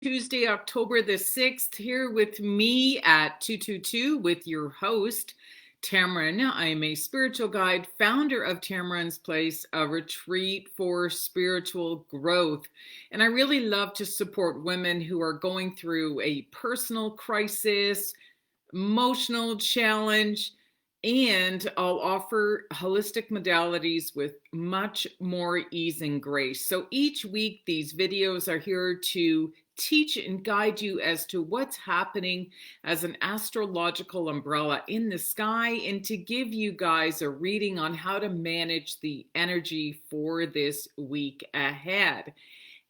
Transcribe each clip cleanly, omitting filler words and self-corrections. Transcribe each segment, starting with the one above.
Tuesday, October the 6th, here with me at 222 with your host, Tammeron. I'm a spiritual guide, founder of Tammeron's Place, a retreat for spiritual growth. And I really love to support women who are going through a personal crisis, emotional challenge, and I'll offer holistic modalities with much more ease and grace. So each week, these videos are here to teach and guide you as to what's happening as an astrological umbrella in the sky, and to give you guys a reading on how to manage the energy for this week ahead.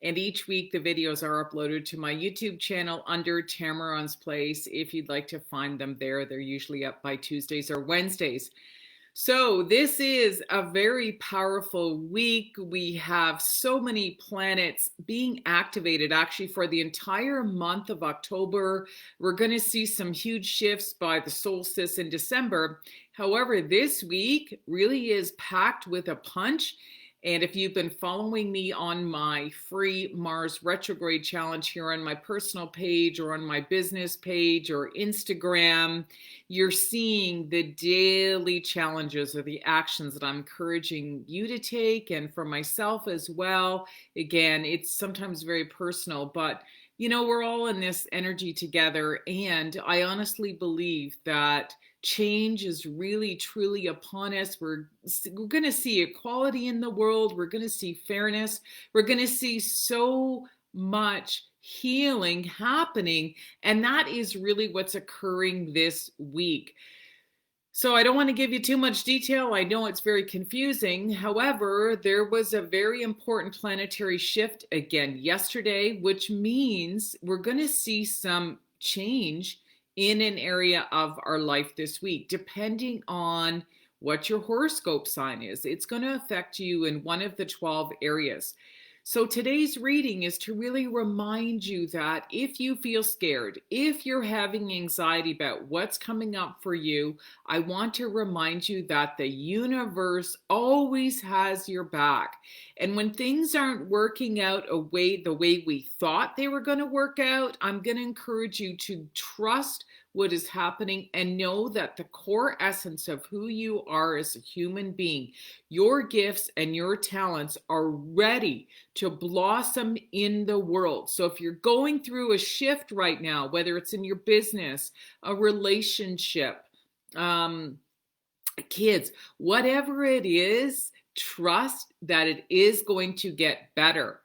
And each week the videos are uploaded to my YouTube channel under Tammeron's Place. If you'd like to find them there, they're usually up by Tuesdays or Wednesdays. So this is a very powerful week. We have so many planets being activated actually for the entire month of October. We're going to see some huge shifts by the solstice in December. However, this week really is packed with a punch. And if you've been following me on my free Mars retrograde challenge here on my personal page or on my business page or Instagram, you're seeing the daily challenges or the actions that I'm encouraging you to take, and for myself as well. Again, it's sometimes very personal, but we're all in this energy together. And I honestly believe that change is really truly upon us. We're going to see equality in the world. We're going to see fairness. We're going to see so much healing happening. And that is really what's occurring this week. So I don't want to give you too much detail. I know it's very confusing. However, there was a very important planetary shift again yesterday, which means we're going to see some change in an area of our life this week, depending on what your horoscope sign is. It's going to affect you in one of the 12 areas. So today's reading is to really remind you that if you feel scared, if you're having anxiety about what's coming up for you, I want to remind you that the universe always has your back. And when things aren't working out the way we thought they were going to work out, I'm going to encourage you to trust what is happening and know that the core essence of who you are as a human being, your gifts and your talents are ready to blossom in the world. So if you're going through a shift right now, whether it's in your business, a relationship, kids, whatever it is, trust that it is going to get better.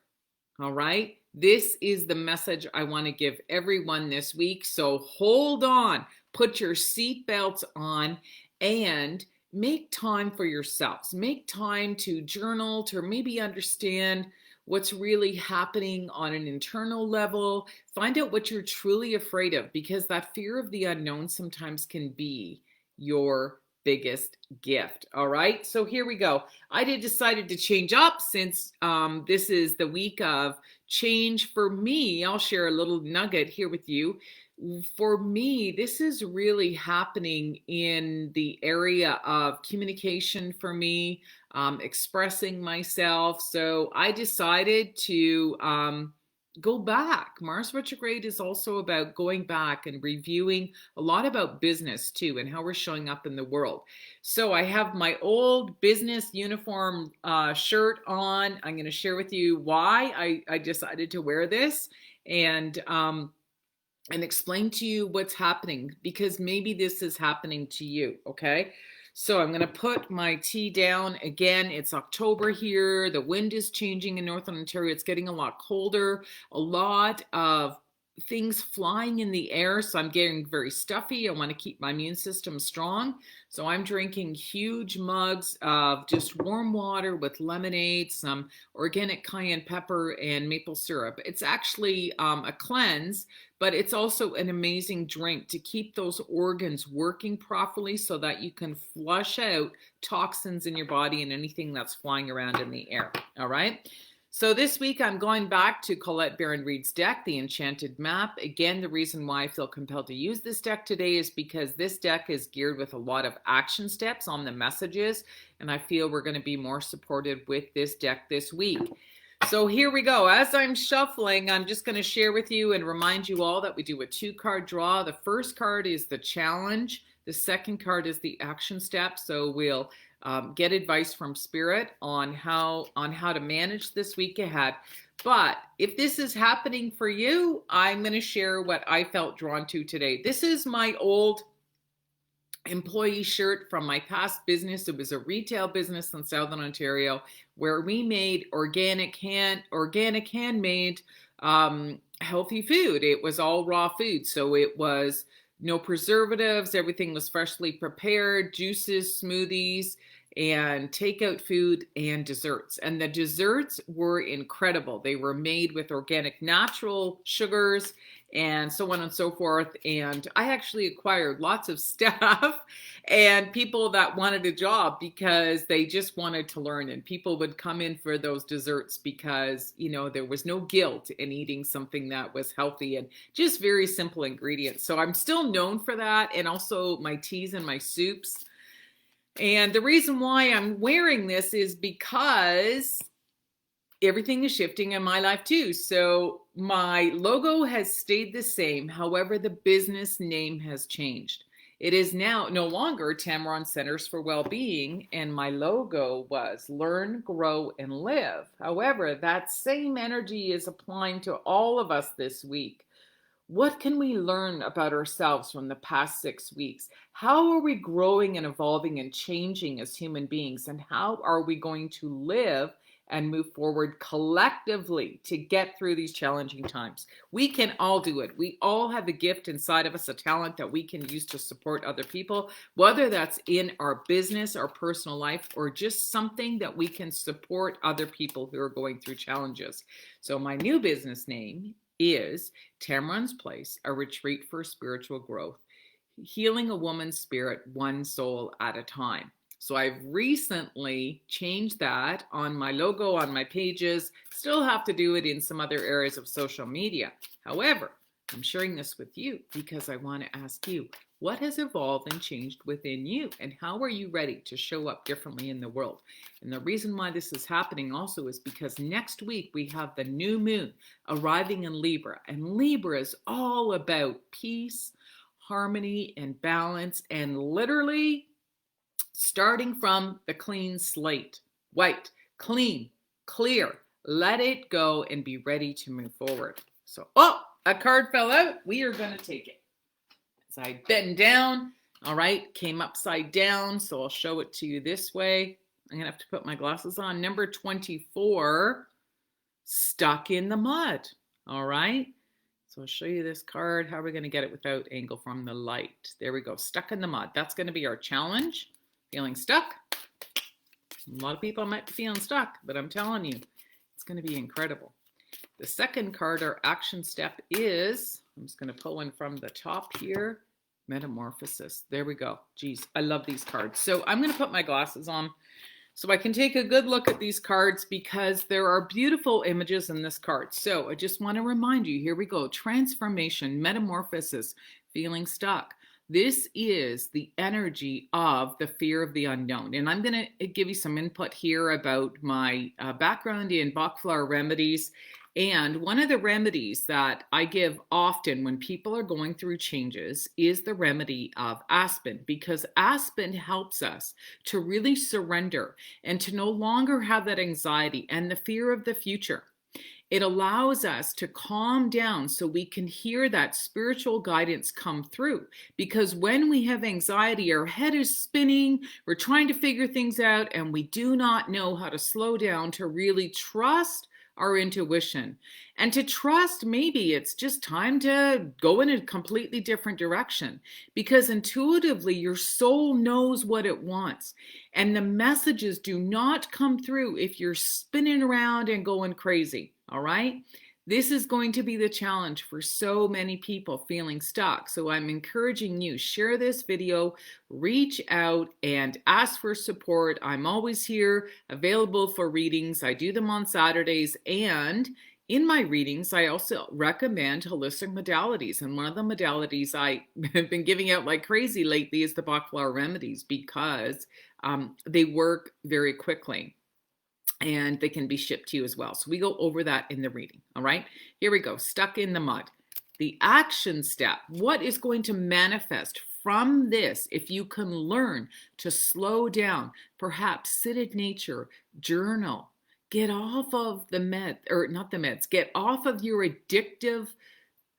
All right? This is the message I want to give everyone this week. So hold on, put your seatbelts on, and make time for yourselves. Make time to journal, to maybe understand what's really happening on an internal level. Find out what you're truly afraid of, because that fear of the unknown sometimes can be your biggest gift. All right, so here we go. I decided to change up since this is the week of change for me. I'll share a little nugget here with you. For me, this is really happening in the area of communication for me, expressing myself. So I decided to go back. Mars retrograde is also about going back and reviewing a lot about business too, and how we're showing up in the world. So I have my old business uniform shirt on. I'm going to share with you why I decided to wear this, and explain to you what's happening, because maybe this is happening to you. Okay. So I'm going to put my tea down. Again, it's October here. The wind is changing in Northern Ontario. It's getting a lot colder, a lot of things flying in the air. So I'm getting very stuffy. I want to keep my immune system strong. So I'm drinking huge mugs of just warm water with lemonade, some organic cayenne pepper, and maple syrup. It's actually a cleanse, but it's also an amazing drink to keep those organs working properly so that you can flush out toxins in your body and anything that's flying around in the air. All right. So this week I'm going back to Colette Baron-Reid's deck, the Enchanted Map. Again, the reason why I feel compelled to use this deck today is because this deck is geared with a lot of action steps on the messages, and I feel we're going to be more supported with this deck this week. So here we go. As I'm shuffling, I'm just going to share with you and remind you all that we do a 2-card draw. The first card is the challenge. The second card is the action step. So we'll get advice from Spirit on how to manage this week ahead. But if this is happening for you, I'm going to share what I felt drawn to today. This is my old employee shirt from my past business. It was a retail business in Southern Ontario where we made organic handmade healthy food. It was all raw food, so it was no preservatives. Everything was freshly prepared, juices, smoothies, and takeout food and desserts. And the desserts were incredible. They were made with organic natural sugars and so on and so forth. And I actually acquired lots of staff and people that wanted a job because they just wanted to learn. And people would come in for those desserts because, you know, there was no guilt in eating something that was healthy and just very simple ingredients. So I'm still known for that, and also my teas and my soups. And the reason why I'm wearing this is because everything is shifting in my life too. So my logo has stayed the same. However, the business name has changed. It is now no longer Tammeron Centers for Wellbeing, and my logo was Learn, Grow, and Live. However, that same energy is applying to all of us this week. What can we learn about ourselves from the past 6 weeks? How are we growing and evolving and changing as human beings? And how are we going to live and move forward collectively to get through these challenging times? We can all do it. We all have a gift inside of us, a talent that we can use to support other people, whether that's in our business, our personal life, or just something that we can support other people who are going through challenges. So my new business name is Tammeron's Place, a retreat for spiritual growth, healing a woman's spirit one soul at a time. So I've recently changed that on my logo, on my pages. Still have to do it in some other areas of social media. However, I'm sharing this with you because I want to ask you, what has evolved and changed within you? And how are you ready to show up differently in the world? And the reason why this is happening also is because next week we have the new moon arriving in Libra. And Libra is all about peace, harmony, and balance, and literally starting from the clean slate. White, clean, clear. Let it go and be ready to move forward. So, a card fell out. We are going to take it. As I bend down, all right, came upside down. So I'll show it to you this way. I'm going to have to put my glasses on. Number 24, stuck in the mud. All right. So I'll show you this card. How are we going to get it without angle from the light? There we go. Stuck in the mud. That's going to be our challenge. Feeling stuck? A lot of people might be feeling stuck, but I'm telling you, it's going to be incredible. The second card, our action step, is, I'm just going to pull one from the top here, Metamorphosis. There we go. Geez, I love these cards. So I'm going to put my glasses on so I can take a good look at these cards because there are beautiful images in this card. So I just want to remind you, here we go. Transformation, metamorphosis, feeling stuck. This is the energy of the fear of the unknown. And I'm going to give you some input here about my background in Bach flower remedies. And one of the remedies that I give often when people are going through changes is the remedy of aspen, because aspen helps us to really surrender and to no longer have that anxiety and the fear of the future. It allows us to calm down so we can hear that spiritual guidance come through. Because when we have anxiety, our head is spinning, we're trying to figure things out, and we do not know how to slow down to really trust our intuition. And to trust, maybe it's just time to go in a completely different direction, because intuitively your soul knows what it wants. And the messages do not come through if you're spinning around and going crazy. All right. This is going to be the challenge for so many people feeling stuck. So I'm encouraging you, share this video, reach out and ask for support. I'm always here, available for readings. I do them on Saturdays, and in my readings, I also recommend holistic modalities. And one of the modalities I have been giving out like crazy lately is the Bach flower remedies, because they work very quickly. and they can be shipped to you as well. So we go over that in the reading. All right, here we go. Stuck in the mud. The action step. What is going to manifest from this if you can learn to slow down, perhaps sit in nature, journal, get off of the med, or not the meds, get off of your addictive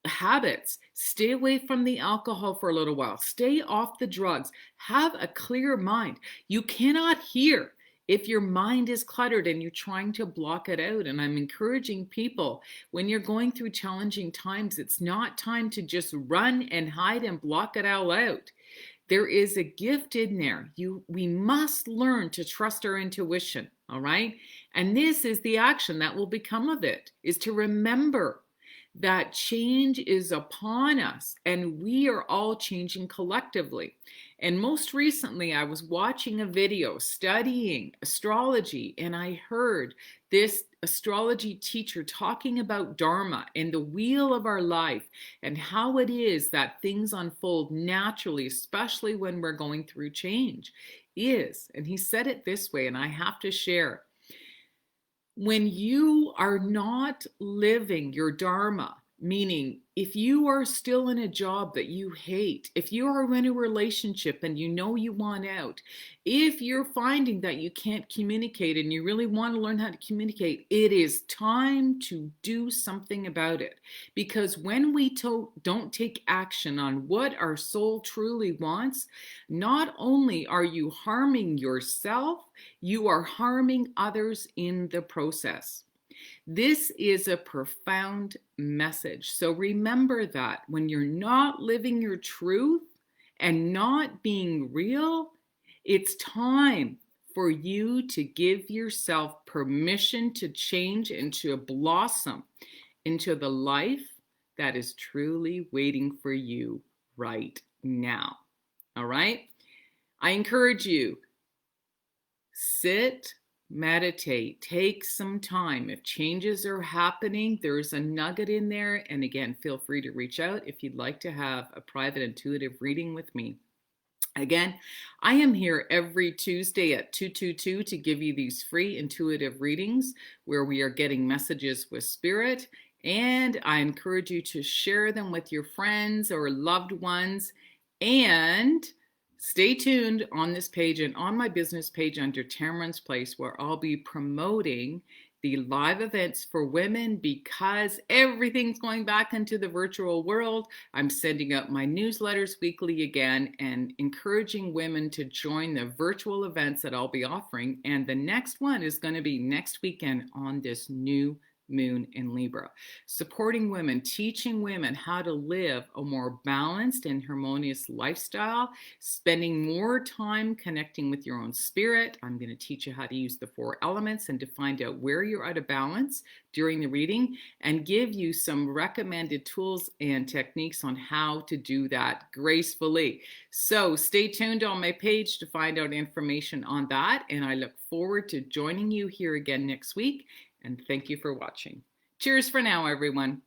habits, stay away from the alcohol for a little while, stay off the drugs, have a clear mind. You cannot hear if your mind is cluttered and you're trying to block it out. And I'm encouraging people, when you're going through challenging times, it's not time to just run and hide and block it all out. There is a gift in there. We must learn to trust our intuition, all right? And this is the action that will become of it, is to remember that change is upon us and we are all changing collectively. And most recently, I was watching a video studying astrology, and I heard this astrology teacher talking about Dharma and the wheel of our life and how it is that things unfold naturally, especially when we're going through change. And he said it this way, and I have to share. When you are not living your Dharma, meaning if you are still in a job that you hate, if you are in a relationship and you know you want out, if you're finding that you can't communicate and you really want to learn how to communicate, it is time to do something about it. Because when we don't take action on what our soul truly wants, not only are you harming yourself, you are harming others in the process. This is a profound message. So remember that when you're not living your truth and not being real, it's time for you to give yourself permission to change and to blossom into the life that is truly waiting for you right now. All right? I encourage you, sit, meditate, take some time. If changes are happening, there's a nugget in there. And again, feel free to reach out if you'd like to have a private intuitive reading with me. Again, I am here every Tuesday at 222 to give you these free intuitive readings where we are getting messages with spirit. And I encourage you to share them with your friends or loved ones. And stay tuned on this page and on my business page under Tammeron's Place, where I'll be promoting the live events for women because everything's going back into the virtual world. I'm sending out my newsletters weekly again and encouraging women to join the virtual events that I'll be offering. And the next one is going to be next weekend on this new moon in Libra, supporting women, teaching women how to live a more balanced and harmonious lifestyle, spending more time connecting with your own spirit. I'm going to teach you how to use the 4 elements and to find out where you're out of balance during the reading and give you some recommended tools and techniques on how to do that gracefully. So stay tuned on my page to find out information on that, and I look forward to joining you here again next week. And thank you for watching. Cheers for now, everyone.